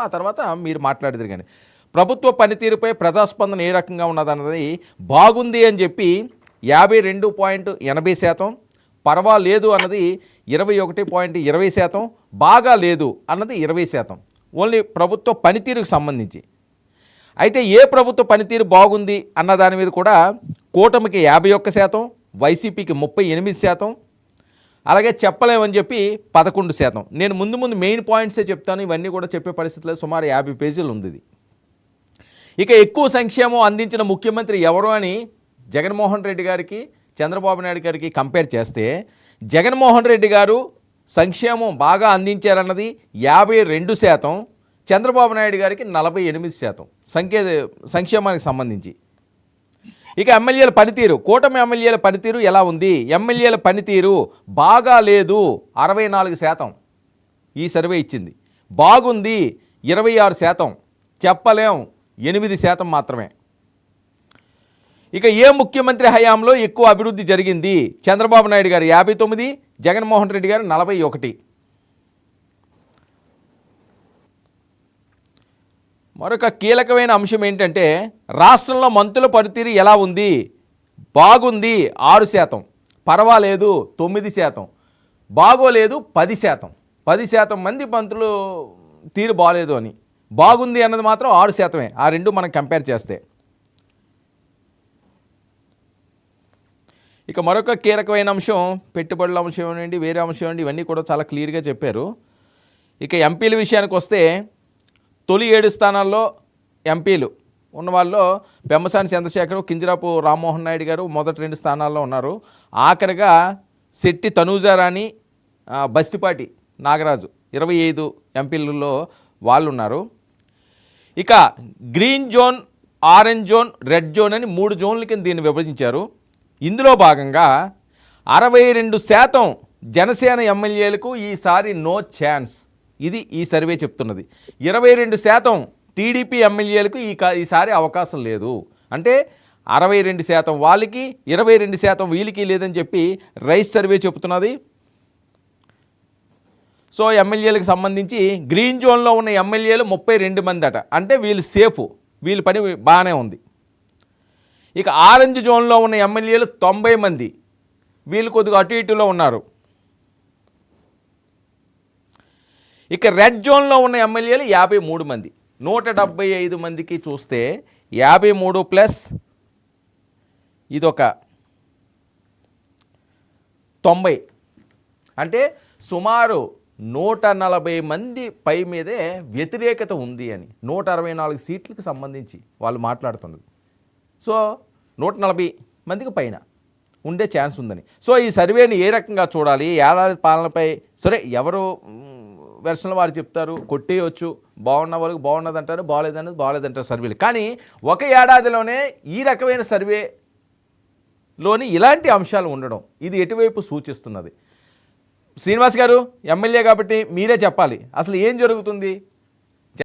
ఆ తర్వాత మీరు మాట్లాడేది కానీ ప్రభుత్వ పనితీరుపై ప్రజాస్పందన ఏ రకంగా ఉన్నదన్నది బాగుంది అని చెప్పి 52.80%, పర్వాలేదు అన్నది 21.20%, బాగా లేదు అన్నది 20%. ఓన్లీ ప్రభుత్వ పనితీరుకు సంబంధించి. అయితే ఏ ప్రభుత్వ పనితీరు బాగుంది అన్న దాని మీద కూడా కూటమికి 51%, వైసీపీకి 38%, అలాగే చెప్పలేమని చెప్పి 11%. నేను ముందు మెయిన్ పాయింట్సే చెప్తాను, ఇవన్నీ కూడా చెప్పే పరిస్థితిలో సుమారు 50 పేజీలు ఉంది ఇది. ఇక ఎక్కువ సంక్షేమం అందించిన ముఖ్యమంత్రి ఎవరు అని జగన్మోహన్ రెడ్డి గారికి చంద్రబాబు నాయుడు గారికి కంపేర్ చేస్తే జగన్మోహన్ రెడ్డి గారు సంక్షేమం బాగా అందించారన్నది 52%, చంద్రబాబు నాయుడు గారికి 48% సంక్షేమానికి సంబంధించి. ఇక ఎమ్మెల్యేల పనితీరు, కూటమి ఎమ్మెల్యేల పనితీరు ఎలా ఉంది? ఎమ్మెల్యేల పనితీరు బాగా లేదు 64% ఈ సర్వే ఇచ్చింది, బాగుంది 26%, చెప్పలేం 8% మాత్రమే. ఇక ఏ ముఖ్యమంత్రి హయాంలో ఎక్కువ అభివృద్ధి జరిగింది? చంద్రబాబు నాయుడు గారు 59, జగన్మోహన్ రెడ్డి గారు 41. మరొక కీలకమైన అంశం ఏంటంటే రాష్ట్రంలో మంత్రుల పనితీరు ఎలా ఉంది? బాగుంది 6%, పర్వాలేదు 9%, బాగోలేదు 10%. 10% మంది మంత్రులు తీరు బాగలేదు అని, బాగుంది అన్నది మాత్రం 6%. ఆ రెండు మనం కంపేర్ చేస్తే. ఇక మరొక కీలకమైన అంశం పెట్టుబడుల అంశం అండి, వేరే అంశం అండి, ఇవన్నీ కూడా చాలా క్లియర్గా చెప్పారు. ఇక ఎంపీల విషయానికి వస్తే తొలి 7 స్థానాల్లో ఎంపీలు ఉన్న వాళ్ళు పెమ్మసాని చంద్రశేఖర్, కింజరాపు రామ్మోహన్ నాయుడు గారు మొదటి 2 స్థానాల్లో ఉన్నారు. ఆఖరిగా శెట్టి తనూజారాణి, బస్తిపాటి నాగరాజు 25 ఎంపీలలో వాళ్ళు ఉన్నారు. ఇక green zone, orange zone, red zone అని 3 జోన్ల కింద దీన్ని విభజించారు. ఇందులో భాగంగా 62% జనసేన ఎమ్మెల్యేలకు ఈసారి నో ఛాన్స్, ఇది ఈ సర్వే చెప్తున్నది. 22% టీడీపీ ఎమ్మెల్యేలకు ఈసారి అవకాశం లేదు. అంటే 62% వాళ్ళకి, 22% వీళ్ళకి లేదని చెప్పి రైస్ సర్వే చెప్తున్నది. సో ఎమ్మెల్యేలకు సంబంధించి గ్రీన్ జోన్లో ఉన్న ఎమ్మెల్యేలు 32 మంది అట, అంటే వీళ్ళు సేఫ్, వీళ్ళ పని బాగానే ఉంది. ఇక ఆరెంజ్ జోన్లో ఉన్న ఎమ్మెల్యేలు 90 మంది, వీళ్ళు కొద్దిగా అటు ఇటులో ఉన్నారు. ఇక రెడ్ జోన్లో ఉన్న ఎమ్మెల్యేలు 53 మంది, 175 మందికి చూస్తే 53 ప్లస్ ఇదొక 90, అంటే సుమారు 140 మంది పై మీదే వ్యతిరేకత ఉంది అని 164 సీట్లకు సంబంధించి వాళ్ళు మాట్లాడుతున్నది. సో 140 మందికి పైన ఉండే ఛాన్స్ ఉందని. సో ఈ సర్వేని ఏ రకంగా చూడాలి? ఏడాది పాలనపై సరే ఎవరు వెర్షన్లు వారు చెప్తారు, కొట్టేయచ్చు, బాగున్న వాళ్ళకి బాగున్నదంటారు, బాగాలేదన్నది బాగాలేదంటారు సర్వేలు. కానీ ఒక ఏడాదిలోనే ఈ రకమైన సర్వేలోని ఇలాంటి అంశాలు ఉండడం ఇది ఎటువైపు సూచిస్తున్నది? శ్రీనివాస్ గారు ఎమ్మెల్యే కాబట్టి మీరే చెప్పాలి, అసలు ఏం జరుగుతుంది?